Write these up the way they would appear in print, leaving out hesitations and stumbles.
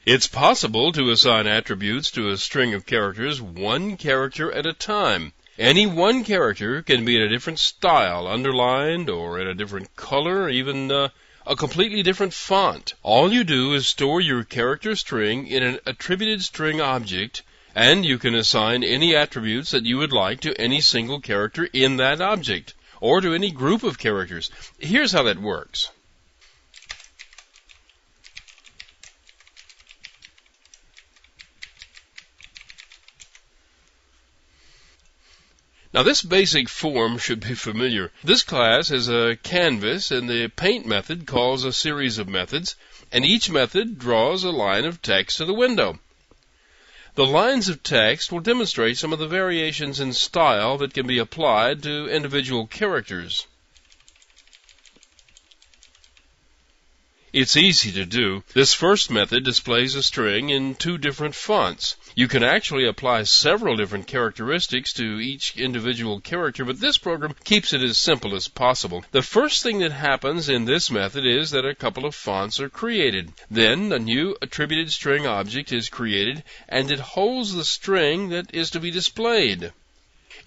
It's possible to assign attributes to a string of characters one character at a time. Any one character can be in a different style, underlined, or in a different color, even a completely different font. All you do is store your character string in an attributed string object, and you can assign any attributes that you would like to any single character in that object, or to any group of characters. Here's how that works. Now this basic form should be familiar. This class is a canvas, and the paint method calls a series of methods, and each method draws a line of text to the window. The lines of text will demonstrate some of the variations in style that can be applied to individual characters. It's easy to do. This first method displays a string in two different fonts. You can actually apply several different characteristics to each individual character, but this program keeps it as simple as possible. The first thing that happens in this method is that a couple of fonts are created. Then a new attributed string object is created, and it holds the string that is to be displayed.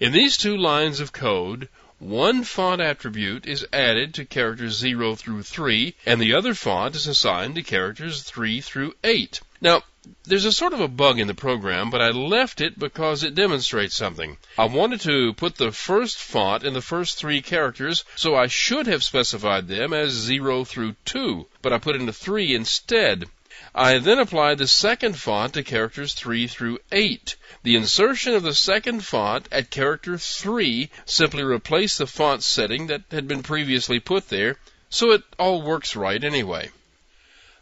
In these two lines of code, one font attribute is added to characters 0 through 3, and the other font is assigned to characters 3 through 8. Now, there's a sort of a bug in the program, but I left it because it demonstrates something. I wanted to put the first font in the first 3 characters, so I should have specified them as 0 through 2, but I put in a 3 instead. I then applied the second font to characters 3 through 8. The insertion of the second font at character 3 simply replaced the font setting that had been previously put there, so it all works right anyway.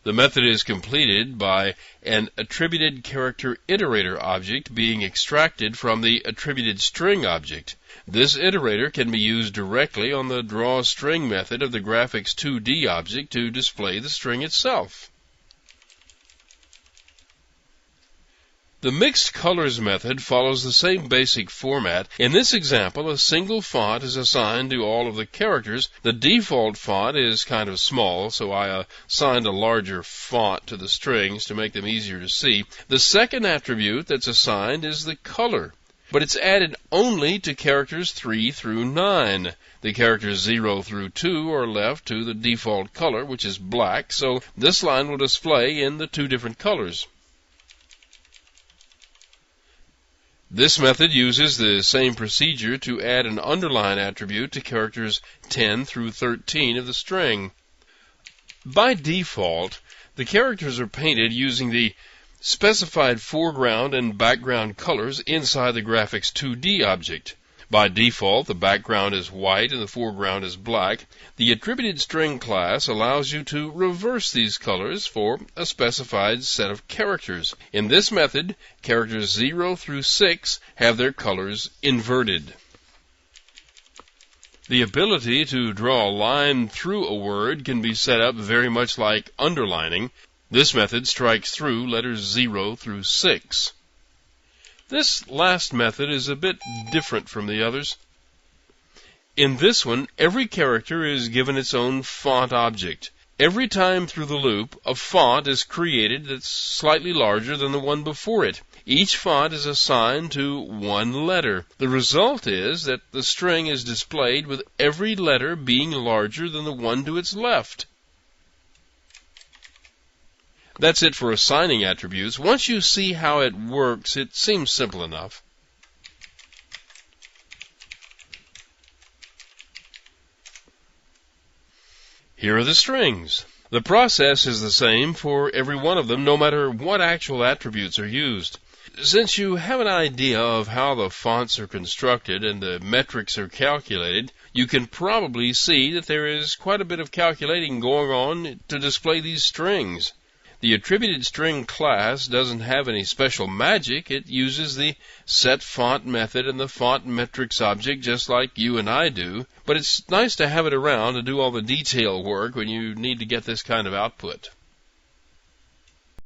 The method is completed by an attributed character iterator object being extracted from the attributed string object. This iterator can be used directly on the drawString method of the graphics 2D object to display the string itself. The mixed colors method follows the same basic format. In this example, a single font is assigned to all of the characters. The default font is kind of small, so I assigned a larger font to the strings to make them easier to see. The second attribute that's assigned is the color, but it's added only to characters 3 through 9. The characters 0 through 2 are left to the default color, which is black, so this line will display in the two different colors. This method uses the same procedure to add an underline attribute to characters 10 through 13 of the string. By default, the characters are painted using the specified foreground and background colors inside the graphics 2D object. By default, the background is white and the foreground is black. The attributed string class allows you to reverse these colors for a specified set of characters. In this method, characters 0 through 6 have their colors inverted. The ability to draw a line through a word can be set up very much like underlining. This method strikes through letters 0 through 6. This last method is a bit different from the others. In this one, every character is given its own font object. Every time through the loop, a font is created that's slightly larger than the one before it. Each font is assigned to one letter. The result is that the string is displayed with every letter being larger than the one to its left. That's it for assigning attributes. Once you see how it works, it seems simple enough. Here are the strings. The process is the same for every one of them, no matter what actual attributes are used. Since you have an idea of how the fonts are constructed and the metrics are calculated, you can probably see that there is quite a bit of calculating going on to display these strings. The attributed string class doesn't have any special magic. It uses the setFont method and the font metrics object just like you and I do, but it's nice to have it around to do all the detail work when you need to get this kind of output.